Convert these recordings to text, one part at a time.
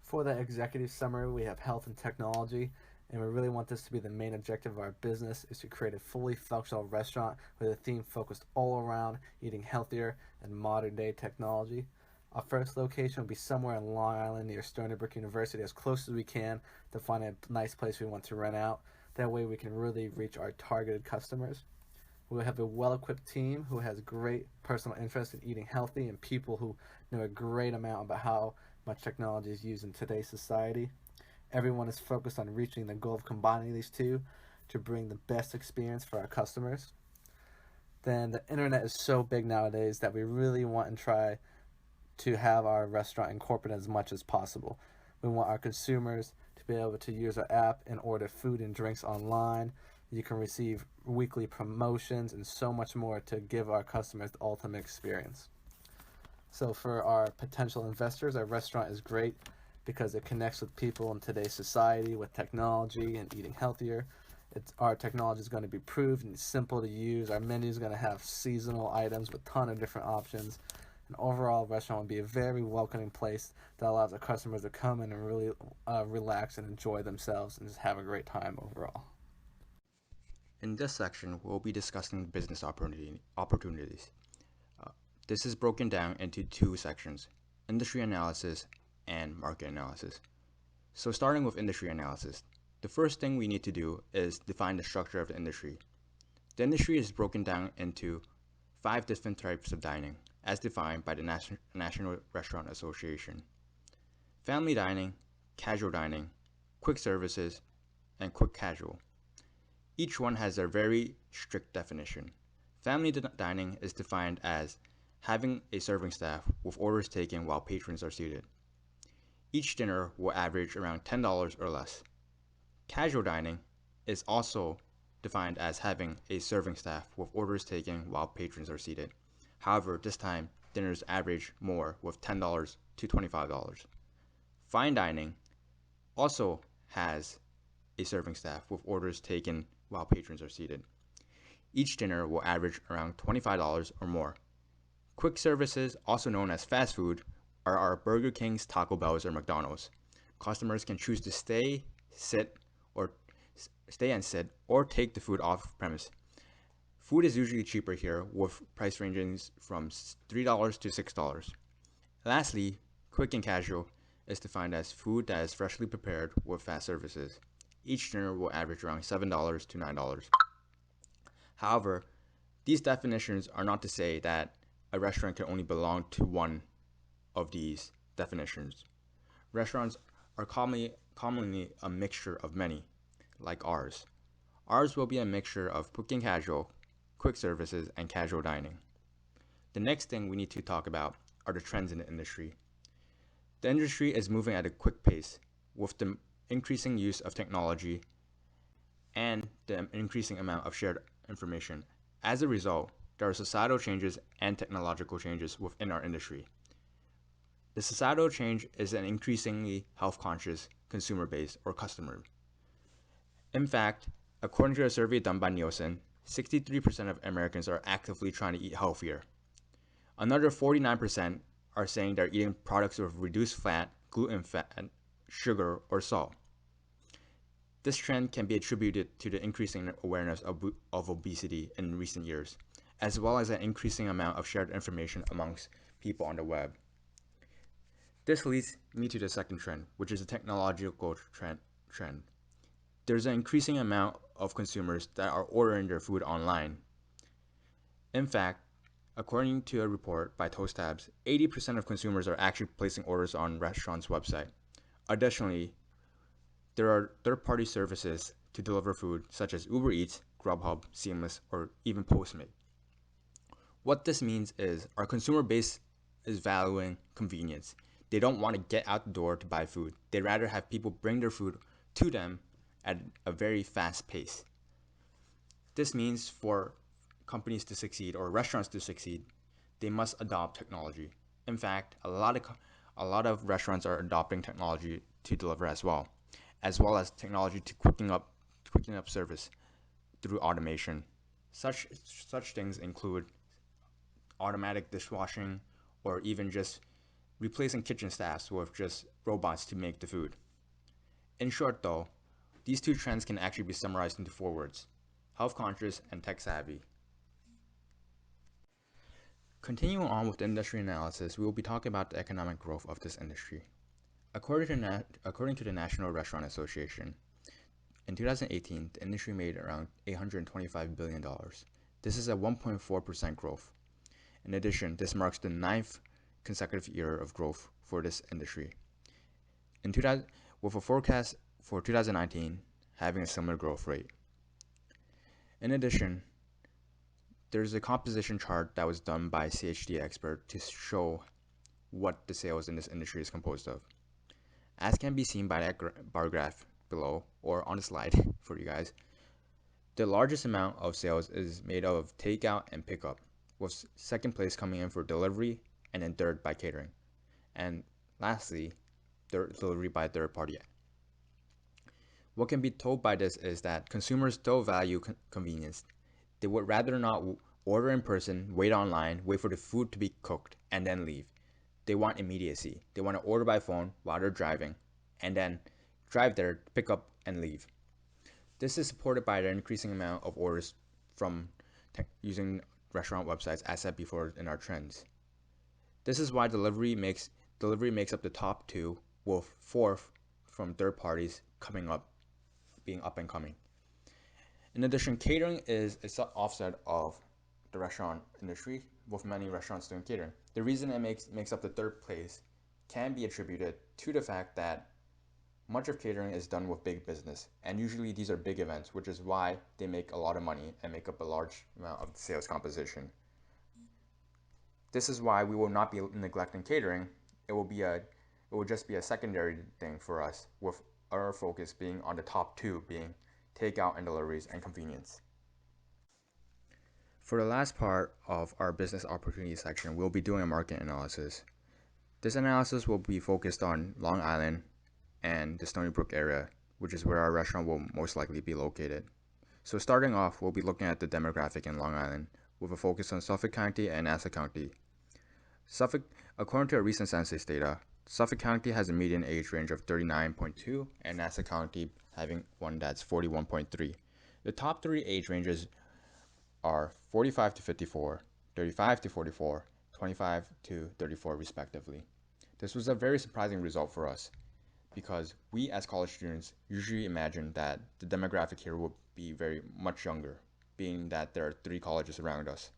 For the executive summary, we have health and technology, and we really want this to be the main objective of our business is to create a fully functional restaurant with a theme focused all around eating healthier and modern day technology. Our first location will be somewhere in Long Island near Stony Brook University, as close as we can to find a nice place we want to rent out. That way we can really reach our targeted customers. We have a well equipped team who has great personal interest in eating healthy and people who know a great amount about how much technology is used in today's society. Everyone is focused on reaching the goal of combining these two to bring the best experience for our customers. Then the internet is so big nowadays that we really want and try to have our restaurant incorporated as much as possible. We want our consumers to be able to use our app and order food and drinks online. You can receive weekly promotions and so much more to give our customers the ultimate experience. So for our potential investors, our restaurant is great because it connects with people in today's society with technology and eating healthier. Our technology is going to be proved and simple to use. Our menu is going to have seasonal items with a ton of different options. An overall restaurant will be a very welcoming place that allows our customers to come in and really relax and enjoy themselves and just have a great time overall. In this section, we'll be discussing business opportunities. Uh, this is broken down into two sections, industry analysis and market analysis. So starting with industry analysis, the first thing we need to do is define the structure of the industry. The industry is broken down into 5 different types of dining, as defined by the National Restaurant Association: family dining, casual dining, quick services, and quick casual. Each one has their very strict definition. Family dining is defined as having a serving staff with orders taken while patrons are seated. Each dinner will average around $10 or less. Casual dining is also defined as having a serving staff with orders taken while patrons are seated. However, this time, dinners average more with $10 to $25. Fine dining also has a serving staff with orders taken while patrons are seated. Each dinner will average around $25 or more. Quick services, also known as fast food, are our Burger Kings, Taco Bells, or McDonald's. Customers can choose to stay and sit, or take the food off premise. Food is usually cheaper here, with price ranges from $3 to $6. Lastly, quick and casual is defined as food that is freshly prepared with fast services. Each dinner will average around $7 to $9. However, these definitions are not to say that a restaurant can only belong to one of these definitions. Restaurants are commonly a mixture of many, like ours. Ours will be a mixture of quick and casual, quick services, and casual dining. The next thing we need to talk about are the trends in the industry. The industry is moving at a quick pace with the increasing use of technology and the increasing amount of shared information. As a result, there are societal changes and technological changes within our industry. The societal change is an increasingly health conscious consumer base or customer. In fact, according to a survey done by Nielsen, 63% of Americans are actively trying to eat healthier. Another 49% are saying they're eating products with reduced fat, gluten, fat, sugar, or salt. This trend can be attributed to the increasing awareness of obesity in recent years, as well as an increasing amount of shared information amongst people on the web. This leads me to the second trend, which is a technological trend. There's an increasing amount of consumers that are ordering their food online. In fact, according to a report by ToastTabs, 80% of consumers are actually placing orders on restaurants' website. Additionally, there are third-party services to deliver food such as Uber Eats, Grubhub, Seamless, or even Postmate. What this means is our consumer base is valuing convenience. They don't want to get out the door to buy food. They'd rather have people bring their food to them at a very fast pace. This means for companies to succeed or restaurants to succeed, they must adopt technology. In fact, a lot of restaurants are adopting technology to deliver as well as technology to quicken up service through automation. Such things include automatic dishwashing or even just replacing kitchen staffs with just robots to make the food. In short, though, these two trends can actually be summarized into four words: health conscious and tech savvy. Continuing on with the industry analysis, we will be talking about the economic growth of this industry. According to the National Restaurant Association, in 2018, the industry made around $825 billion. This is a 1.4% growth. In addition, this marks the ninth consecutive year of growth for this industry. With a forecast for 2019 having a similar growth rate. In addition, there's a composition chart that was done by CHD expert to show what the sales in this industry is composed of. As can be seen by that bar graph below, or on the slide for you guys, the largest amount of sales is made of takeout and pickup, with second place coming in for delivery, and then third by catering. And lastly, delivery by third party. What can be told by this is that consumers still value convenience. They would rather not order in person, wait online, wait for the food to be cooked, and then leave. They want immediacy. They want to order by phone while they're driving, and then drive there, pick up, and leave. This is supported by the increasing amount of orders from using restaurant websites, as said before in our trends. This is why delivery makes up the top two, with fourth from third parties being up and coming. In addition, catering is a offset of the restaurant industry, with many restaurants doing catering. The reason it makes up the third place can be attributed to the fact that much of catering is done with big business, and usually these are big events, which is why they make a lot of money and make up a large amount of the sales composition. This is why we will not be neglecting catering. It will just be a secondary thing for us, with our focus being on the top two, being takeout and deliveries and convenience. For the last part of our business opportunity section, we'll be doing a market analysis. This analysis will be focused on Long Island and the Stony Brook area, which is where our restaurant will most likely be located. So starting off, we'll be looking at the demographic in Long Island, with a focus on Suffolk County and Nassau County. According to a recent census data, Suffolk County has a median age range of 39.2, and Nassau County having one that's 41.3. The top three age ranges are 45 to 54, 35 to 44, 25 to 34 respectively. This was a very surprising result for us, because we as college students usually imagine that the demographic here would be very much younger, being that there are 3 colleges around us.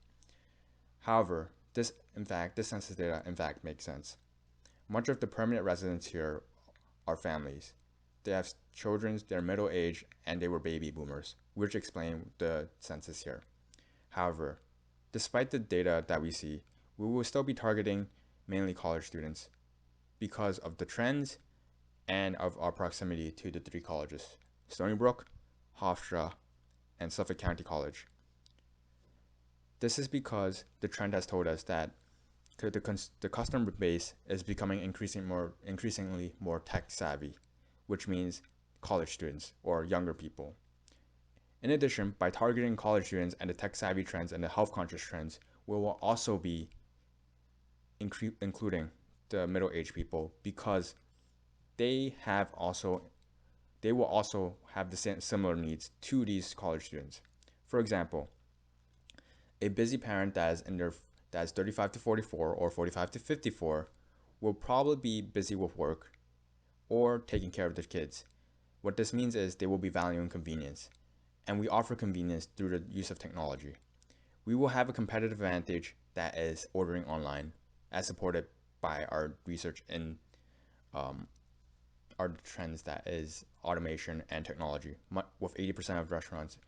However, this census data in fact makes sense. Much of the permanent residents here are families. They have children, they're middle age, and they were baby boomers, which explain the census here. However, despite the data that we see, we will still be targeting mainly college students because of the trends and of our proximity to the 3 colleges: Stony Brook, Hofstra, and Suffolk County College. This is because the trend has told us that the customer base is becoming increasingly more tech savvy, which means college students or younger people. In addition, by targeting college students and the tech savvy trends and the health conscious trends, we will also be including the middle aged people, because they will also have the similar needs to these college students. For example, a busy parent that is 35 to 44 or 45 to 54 will probably be busy with work or taking care of their kids. What this means is they will be valuing convenience, and we offer convenience through the use of technology. We will have a competitive advantage that is ordering online, as supported by our research in our trends, that is automation and technology, with 80% of restaurants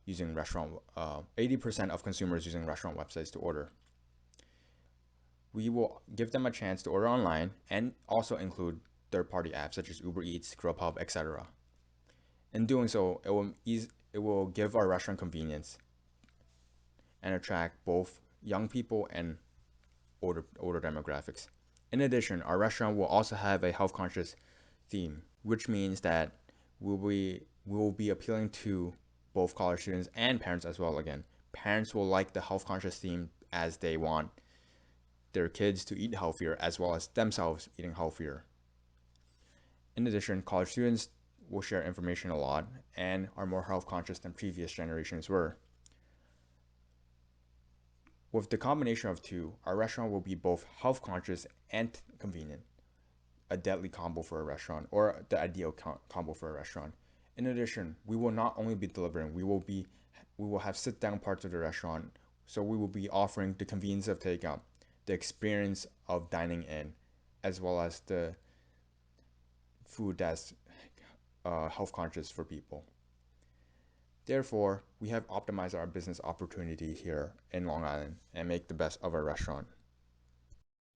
using 80% of consumers using restaurant websites to order. We will give them a chance to order online and also include third-party apps such as Uber Eats, Grubhub, etc. In doing so, it will give our restaurant convenience and attract both young people and older demographics. In addition, our restaurant will also have a health conscious theme, which means that we will be appealing to both college students and parents as well. Again, parents will like the health conscious theme, as they want their kids to eat healthier as well as themselves eating healthier. In addition, college students will share information a lot and are more health conscious than previous generations were. With the combination of two, our restaurant will be both health conscious and convenient, a deadly combo for a restaurant or the ideal combo for a restaurant. In addition, we will not only be delivering, we will have sit down parts of the restaurant, so we will be offering the convenience of takeout, the experience of dining in, as well as the food that's health conscious for people. Therefore, we have optimized our business opportunity here in Long Island and make the best of our restaurant.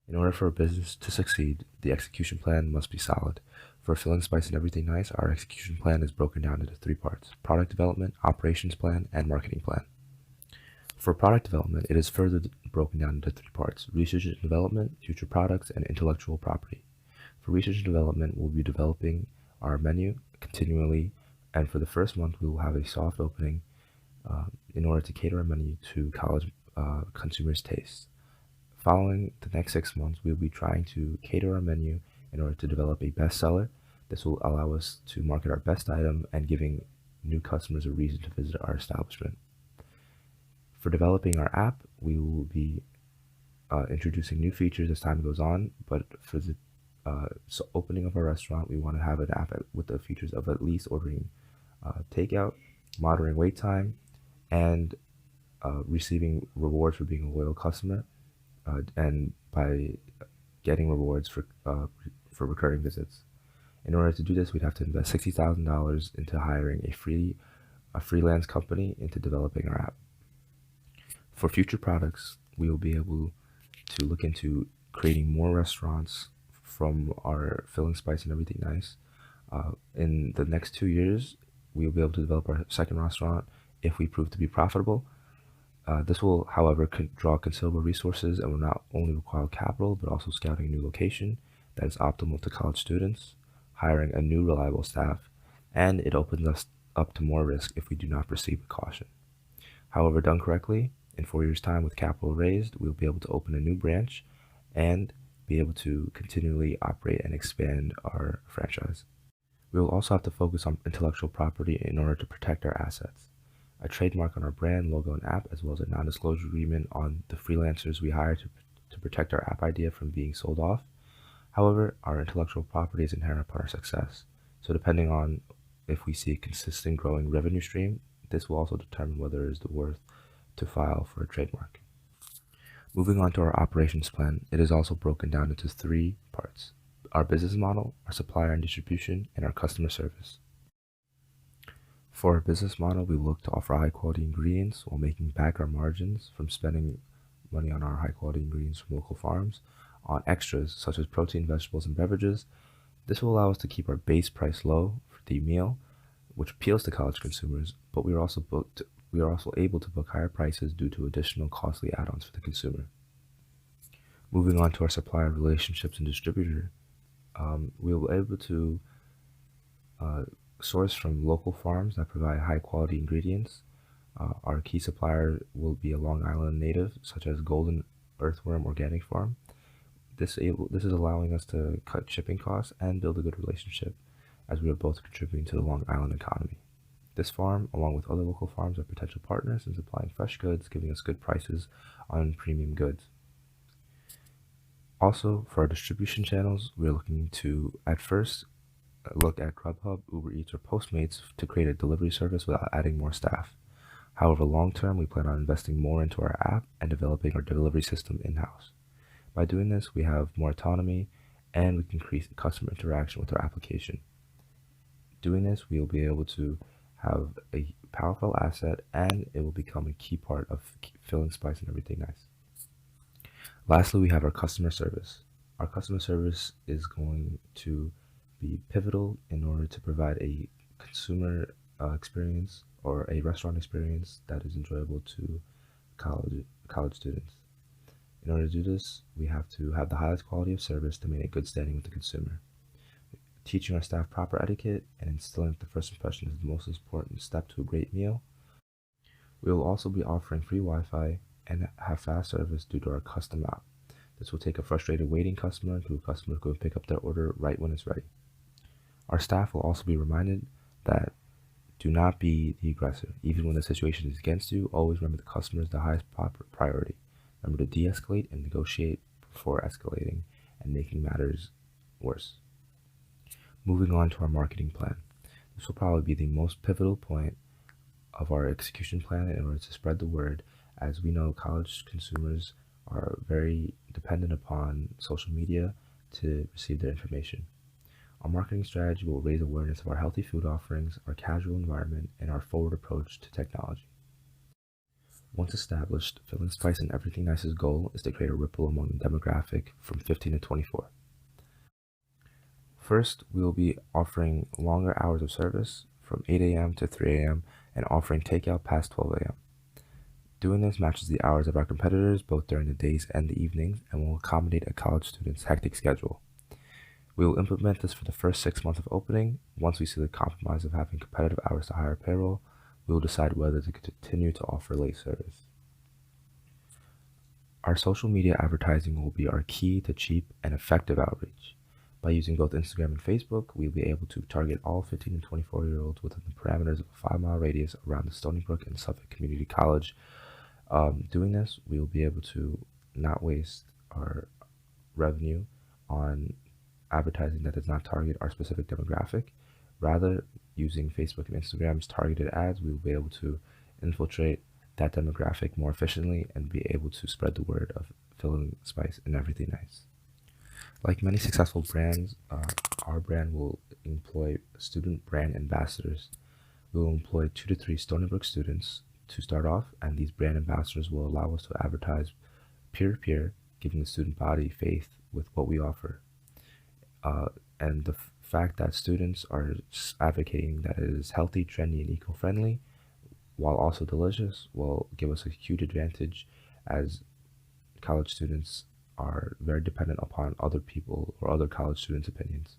In order for a business to succeed, the execution plan must be solid. For Filling Spice and Everything Nice, our execution plan is broken down into three parts: product development, operations plan, and marketing plan. For product development, it is further broken down into three parts: research and development, future products, and intellectual property. For research and development, we'll be developing our menu continually, and for the first month, we will have a soft opening in order to cater our menu to college consumers' tastes. Following the next 6 months, we'll be trying to cater our menu in order to develop a bestseller. This will allow us to market our best item and giving new customers a reason to visit our establishment. For developing our app, we will be introducing new features as time goes on, but for the opening of our restaurant, we want to have an app with the features of at least ordering takeout, monitoring wait time, and receiving rewards for being a loyal customer, and by getting rewards for recurring visits. In order to do this, we'd have to invest $60,000 into hiring a freelance company into developing our app. For future products, we will be able to look into creating more restaurants from our Filling Spice and Everything Nice. In the next 2 years, we will be able to develop our second restaurant if we prove to be profitable. This will, however, draw considerable resources and will not only require capital, but also scouting a new location that is optimal to college students, hiring a new reliable staff, and it opens us up to more risk if we do not proceed with caution. However, done correctly, in 4 years' time with capital raised, we'll be able to open a new branch and be able to continually operate and expand our franchise. We will also have to focus on intellectual property in order to protect our assets. A trademark on our brand, logo, and app, as well as a non-disclosure agreement on the freelancers we hire to protect our app idea from being sold off. However, our intellectual property is inherent upon our success. So depending on if we see a consistent growing revenue stream, this will also determine whether it is worth to file for a trademark. Moving on to our operations plan, it is also broken down into three parts: our business model, our supplier and distribution, and our customer service. For our business model, we look to offer high quality ingredients while making back our margins from spending money on our high quality ingredients from local farms on extras such as protein, vegetables, and beverages. This will allow us to keep our base price low for the meal, which appeals to college consumers, but we are also able to book higher prices due to additional costly add-ons for the consumer. Moving on to our supplier relationships and distributor, we will be able to source from local farms that provide high quality ingredients. Our key supplier will be a Long Island native, such as Golden Earthworm Organic Farm. This is allowing us to cut shipping costs and build a good relationship, as we are both contributing to the Long Island economy. This farm, along with other local farms, are potential partners in supplying fresh goods, giving us good prices on premium goods. Also, for our distribution channels, we are looking to, at first, look at Grubhub, Uber Eats, or Postmates to create a delivery service without adding more staff. However, long term, we plan on investing more into our app and developing our delivery system in-house. By doing this, we have more autonomy and we can increase customer interaction with our application. Doing this, we will be able to have a powerful asset and it will become a key part of Filling Spice and Everything Nice. Lastly, we have our customer service. Our customer service is going to be pivotal in order to provide a consumer experience or a restaurant experience that is enjoyable to college students. In order to do this, we have to have the highest quality of service to maintain a good standing with the consumer. Teaching our staff proper etiquette and instilling the first impression is the most important step to a great meal. We will also be offering free Wi-Fi and have fast service due to our custom app. This will take a frustrated waiting customer to a customer who can pick up their order right when it's ready. Our staff will also be reminded that do not be the aggressor. Even when the situation is against you, always remember the customer is the highest priority. Remember to de-escalate and negotiate before escalating and making matters worse. Moving on to our marketing plan. This will probably be the most pivotal point of our execution plan in order to spread the word, as we know college consumers are very dependent upon social media to receive their information. Our marketing strategy will raise awareness of our healthy food offerings, our casual environment, and our forward approach to technology. Once established, Fill and Spice and Everything Nice's goal is to create a ripple among the demographic from 15 to 24. First, we will be offering longer hours of service from 8 a.m. to 3 a.m. and offering takeout past 12 a.m. Doing this matches the hours of our competitors both during the days and the evenings and will accommodate a college student's hectic schedule. We will implement this for the first 6 months of opening. Once we see the compromise of having competitive hours to hire payroll, we will decide whether to continue to offer late service. Our social media advertising will be our key to cheap and effective outreach. By using both Instagram and Facebook, we will be able to target all 15 and 24-year-olds within the parameters of a 5-mile radius around the Stony Brook and Suffolk Community College. Doing this, we will be able to not waste our revenue on advertising that does not target our specific demographic. Rather, using Facebook and Instagram's targeted ads, we will be able to infiltrate that demographic more efficiently and be able to spread the word of Fill and Spice and Everything Nice. Like many successful brands, our brand will employ student brand ambassadors. We will employ 2 to 3 Stony Brook students to start off, and these brand ambassadors will allow us to advertise peer-to-peer, giving the student body faith with what we offer. And the fact that students are advocating that it is healthy, trendy, and eco-friendly, while also delicious, will give us a huge advantage, as college students are very dependent upon other people or other college students' opinions.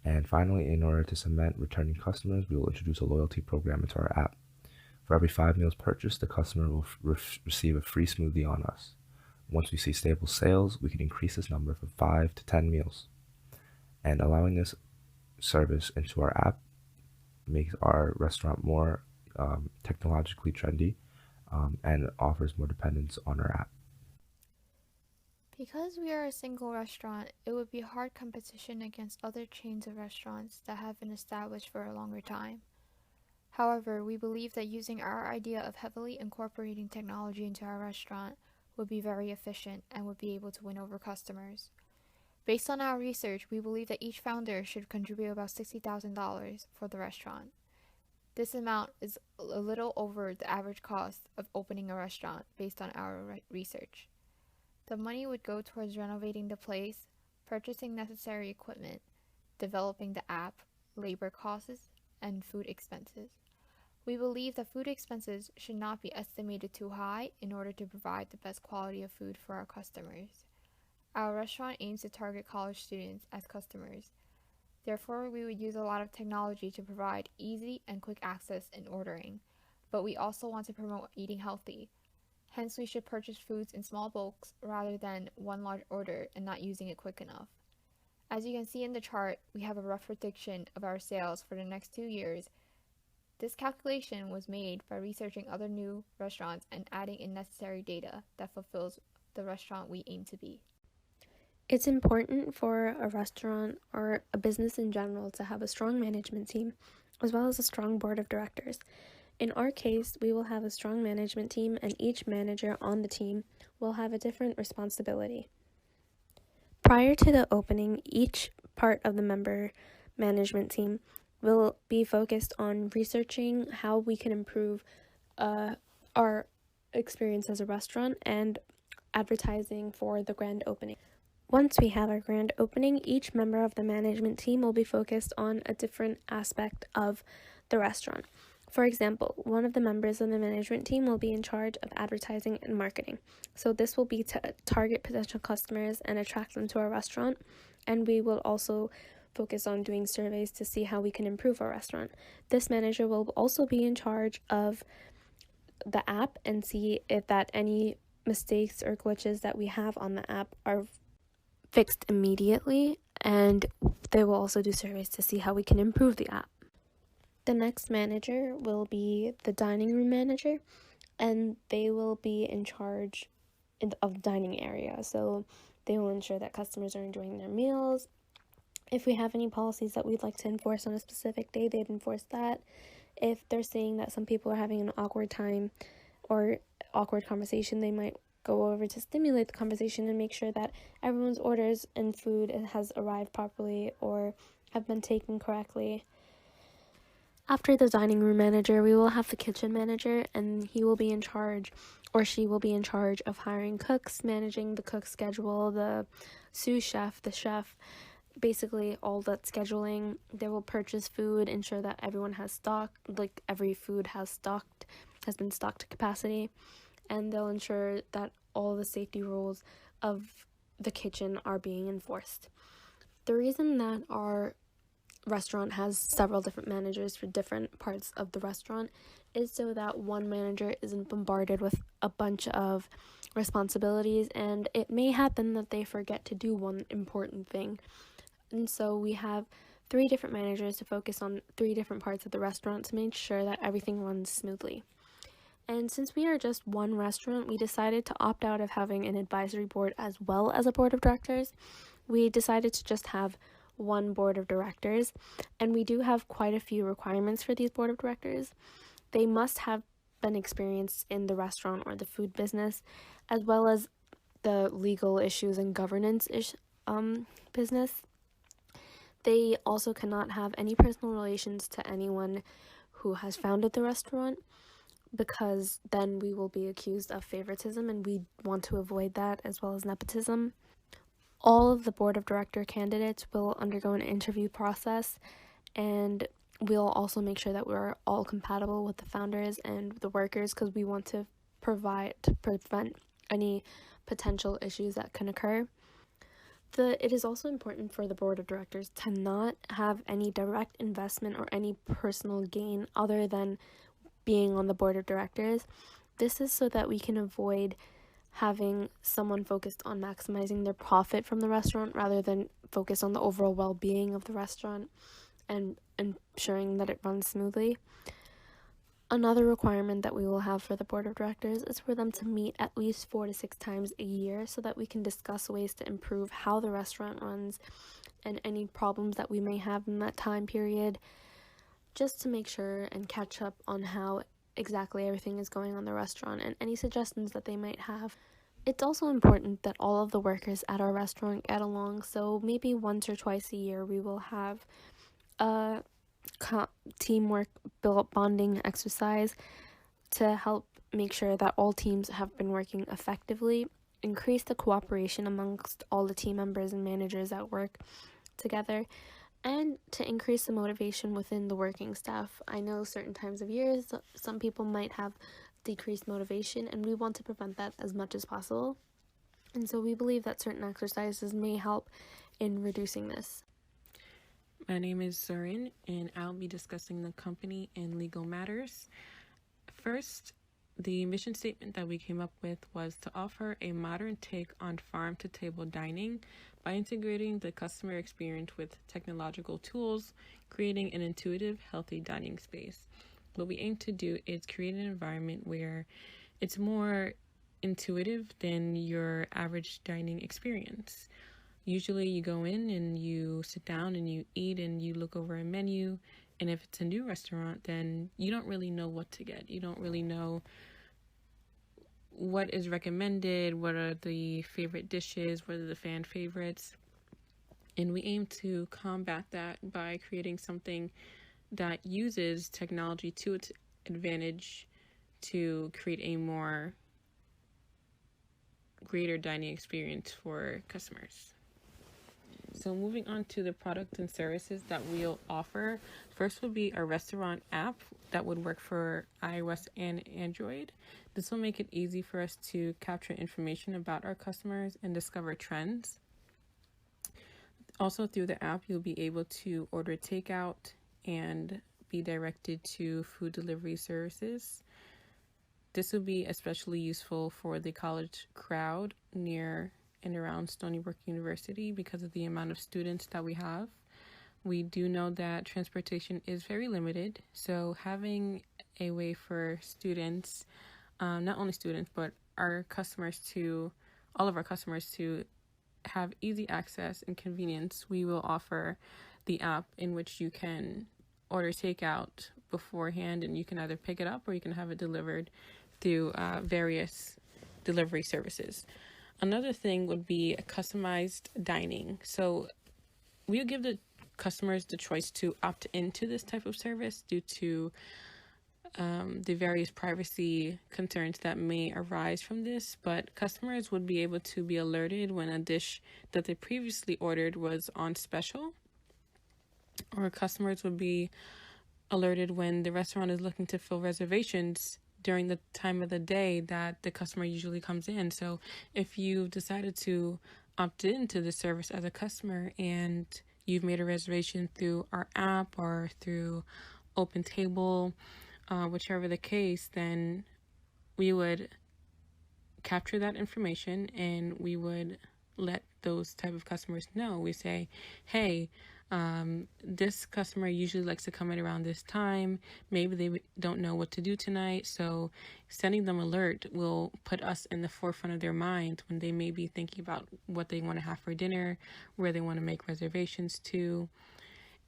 And finally, in order to cement returning customers, we will introduce a loyalty program into our app. For every 5 meals purchased, the customer will receive a free smoothie on us. Once we see stable sales, we can increase this number from 5 to 10 meals. And allowing this service into our app makes our restaurant more technologically trendy and offers more dependence on our app. Because we are a single restaurant, it would be hard competition against other chains of restaurants that have been established for a longer time. However, we believe that using our idea of heavily incorporating technology into our restaurant would be very efficient and would be able to win over customers. Based on our research, we believe that each founder should contribute about $60,000 for the restaurant. This amount is a little over the average cost of opening a restaurant based on our research. The money would go towards renovating the place, purchasing necessary equipment, developing the app, labor costs, and food expenses. We believe that food expenses should not be estimated too high in order to provide the best quality of food for our customers. Our restaurant aims to target college students as customers. Therefore, we would use a lot of technology to provide easy and quick access in ordering, but we also want to promote eating healthy. Hence, we should purchase foods in small bulks rather than one large order and not using it quick enough. As you can see in the chart, we have a rough prediction of our sales for the next 2 years. This calculation was made by researching other new restaurants and adding in necessary data that fulfills the restaurant we aim to be. It's important for a restaurant or a business in general to have a strong management team, as well as a strong board of directors. In our case, we will have a strong management team, and each manager on the team will have a different responsibility. Prior to the opening, each part of the member management team will be focused on researching how we can improve our experience as a restaurant and advertising for the grand opening. Once we have our grand opening, each member of the management team will be focused on a different aspect of the restaurant. For example, one of the members of the management team will be in charge of advertising and marketing. So this will be to target potential customers and attract them to our restaurant. And we will also focus on doing surveys to see how we can improve our restaurant. This manager will also be in charge of the app and see if that any mistakes or glitches that we have on the app are fixed immediately, and they will also do surveys to see how we can improve the app. The next manager will be the dining room manager, and they will be in charge of the dining area. So they will ensure that customers are enjoying their meals. If we have any policies that we'd like to enforce on a specific day, they'd enforce that. If they're seeing that some people are having an awkward time or awkward conversation, they might go over to stimulate the conversation and make sure that everyone's orders and food has arrived properly or have been taken correctly. After the dining room manager, we will have the kitchen manager, and he will be in charge, or she will be in charge of hiring cooks, managing the cook schedule, the sous chef, the chef, basically all that scheduling. They will purchase food, ensure that everyone has stock, like every food has been stocked to capacity, and they'll ensure that all the safety rules of the kitchen are being enforced. The reason that our restaurant has several different managers for different parts of the restaurant is so that one manager isn't bombarded with a bunch of responsibilities, and it may happen that they forget to do one important thing. And so we have 3 different managers to focus on 3 different parts of the restaurant to make sure that everything runs smoothly. And since we are just one restaurant, we decided to opt out of having an advisory board as well as a board of directors. We decided to just have one board of directors, and we do have quite a few requirements for these board of directors. They must have been experienced in the restaurant or the food business, as well as the legal issues and governance business. They also cannot have any personal relations to anyone who has founded the restaurant, because then we will be accused of favoritism, and we want to avoid that, as well as nepotism. All of the board of director candidates will undergo an interview process, and we'll also make sure that we're all compatible with the founders and the workers, because we want to prevent any potential issues that can occur. It is also important for the board of directors to not have any direct investment or any personal gain other than being on the board of directors. This is so that we can avoid having someone focused on maximizing their profit from the restaurant rather than focus on the overall well-being of the restaurant and ensuring that it runs smoothly. Another requirement that we will have for the board of directors is for them to meet at least 4 to 6 times a year so that we can discuss ways to improve how the restaurant runs and any problems that we may have in that time period, just to make sure and catch up on how exactly everything is going on the restaurant and any suggestions that they might have. It's also important that all of the workers at our restaurant get along, so maybe once or twice a year we will have a teamwork bonding exercise to help make sure that all teams have been working effectively, increase the cooperation amongst all the team members and managers that work together, and to increase the motivation within the working staff. I know certain times of years some people might have decreased motivation, and we want to prevent that as much as possible. And so we believe that certain exercises may help in reducing this. My name is Zorin, and I'll be discussing the company and legal matters. First, the mission statement that we came up with was to offer a modern take on farm-to-table dining by integrating the customer experience with technological tools, creating an intuitive, healthy dining space. What we aim to do is create an environment where it's more intuitive than your average dining experience. Usually you go in and you sit down and you eat and you look over a menu, and if it's a new restaurant, then you don't really know what to get. You don't really know what is recommended, what are the favorite dishes, what are the fan favorites. And we aim to combat that by creating something that uses technology to its advantage to create a more greater dining experience for customers. So moving on to the products and services that we'll offer. First would be a restaurant app that would work for iOS and Android. This will make it easy for us to capture information about our customers and discover trends. Also through the app, you'll be able to order takeout and be directed to food delivery services. This would be especially useful for the college crowd near and around Stony Brook University because of the amount of students that we have. We do know that transportation is very limited, so having a way for students, not only students, but our customers all of our customers to have easy access and convenience, we will offer the app in which you can order takeout beforehand, and you can either pick it up or you can have it delivered through various delivery services. Another thing would be customized dining. So we'll give the customers the choice to opt into this type of service due to the various privacy concerns that may arise from this, but customers would be able to be alerted when a dish that they previously ordered was on special, or customers would be alerted when the restaurant is looking to fill reservations during the time of the day that the customer usually comes in. So if you've decided to opt into the service as a customer and you've made a reservation through our app or through OpenTable, whichever the case, then we would capture that information and we would let those type of customers know. We say, hey, this customer usually likes to come in around this time. Maybe they don't know what to do tonight. So sending them alert will put us in the forefront of their mind when they may be thinking about what they want to have for dinner, where they want to make reservations to.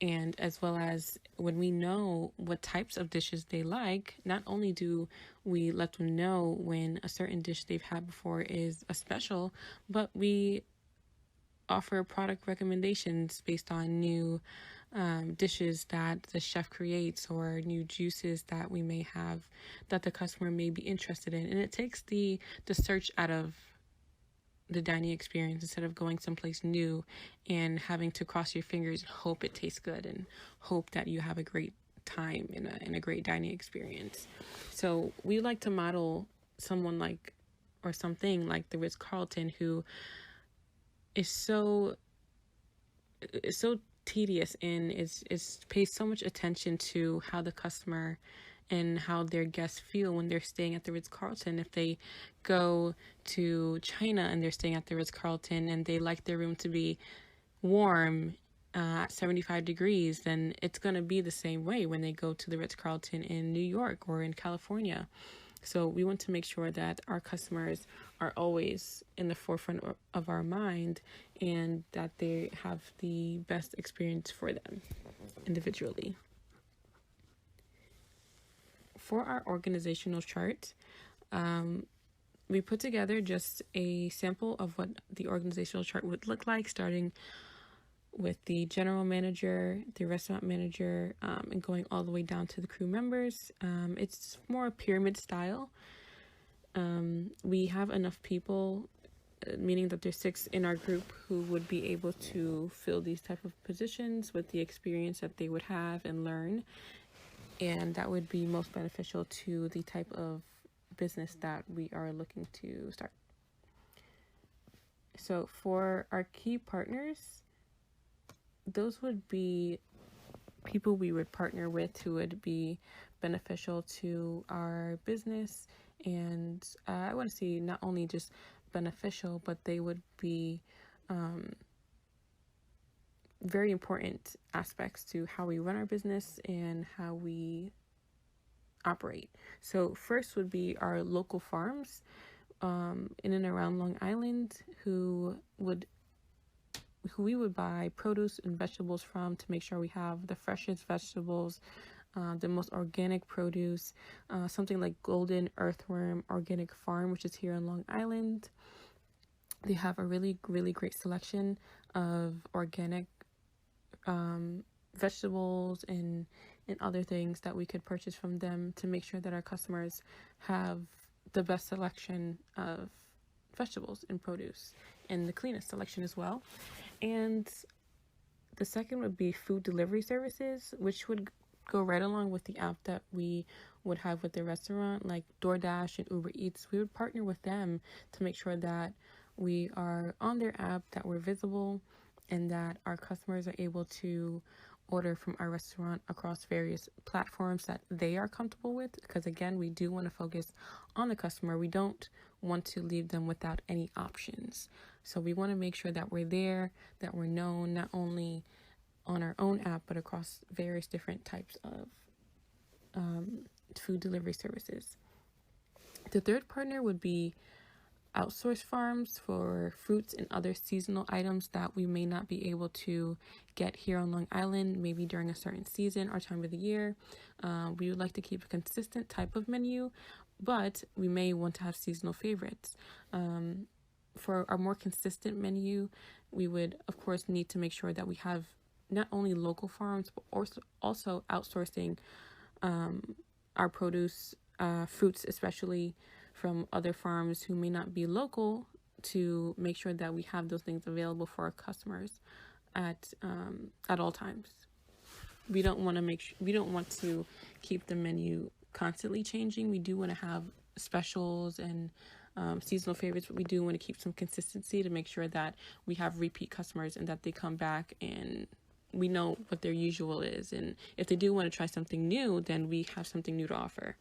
And as well as when we know what types of dishes they like, not only do we let them know when a certain dish they've had before is a special, but we offer product recommendations based on new dishes that the chef creates or new juices that we may have that the customer may be interested in. And it takes the search out of the dining experience instead of going someplace new and having to cross your fingers and hope it tastes good and hope that you have a great time in a great dining experience. So we like to model someone like or something like the Ritz-Carlton, who is so tedious and is pays so much attention to how the customer and how their guests feel when they're staying at the Ritz-Carlton. If they go to China and they're staying at the Ritz-Carlton and they like their room to be warm at 75 degrees, then it's going to be the same way when they go to the Ritz-Carlton in New York or in California. So we want to make sure that our customers are always in the forefront of our mind and that they have the best experience for them individually. For our organizational chart, we put together just a sample of what the organizational chart would look like, starting with the general manager, the restaurant manager, and going all the way down to the crew members. It's more pyramid style. We have enough people, meaning that there's 6 in our group who would be able to fill these type of positions with the experience that they would have and learn. And that would be most beneficial to the type of business that we are looking to start. So for our key partners, those would be people we would partner with who would be beneficial to our business. And I want to say not only just beneficial, but they would be very important aspects to how we run our business and how we operate. So first would be our local farms in and around Long Island who we would buy produce and vegetables from to make sure we have the freshest vegetables, the most organic produce, something like Golden Earthworm Organic Farm, which is here in Long Island. They have a really, really great selection of organic vegetables and other things that we could purchase from them to make sure that our customers have the best selection of vegetables and produce and the cleanest selection as well. And the second would be food delivery services, which would go right along with the app that we would have with the restaurant, like DoorDash and Uber Eats. We would partner with them to make sure that we are on their app, that we're visible, and that our customers are able to order from our restaurant across various platforms that they are comfortable with, because again, we do want to focus on the customer. We don't want to leave them without any options. So we want to make sure that we're there, that we're known not only on our own app, but across various different types of food delivery services. The third partner would be outsource farms for fruits and other seasonal items that we may not be able to get here on Long Island, maybe during a certain season or time of the year. We would like to keep a consistent type of menu, but we may want to have seasonal favorites. For our more consistent menu, we would, of course, need to make sure that we have not only local farms, but also outsourcing our produce, fruits especially, from other farms who may not be local, to make sure that we have those things available for our customers at all times. We don't want to keep the menu constantly changing. We do want to have specials and seasonal favorites, but we do want to keep some consistency to make sure that we have repeat customers and that they come back and we know what their usual is. And if they do want to try something new, then we have something new to offer.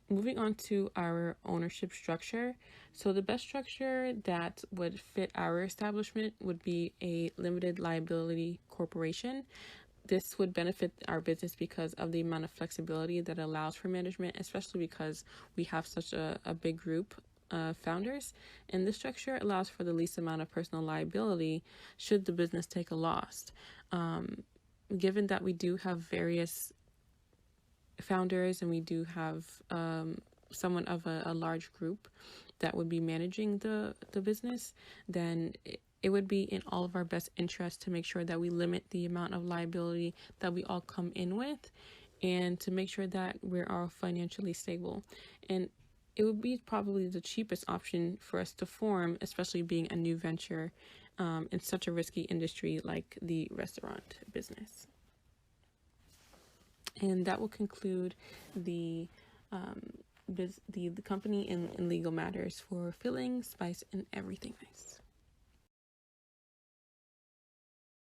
Moving on to our ownership structure. So the best structure that would fit our establishment would be a limited liability corporation. This would benefit our business because of the amount of flexibility that allows for management, especially because we have such a big group of founders. And this structure allows for the least amount of personal liability should the business take a loss. Given that we do have various founders and we do have someone of a large group that would be managing the business, then it would be in all of our best interest to make sure that we limit the amount of liability that we all come in with, and to make sure that we're all financially stable. And it would be probably the cheapest option for us to form, especially being a new venture in such a risky industry like the restaurant business. And that will conclude the company in legal matters for Filling, Spice, and Everything Nice.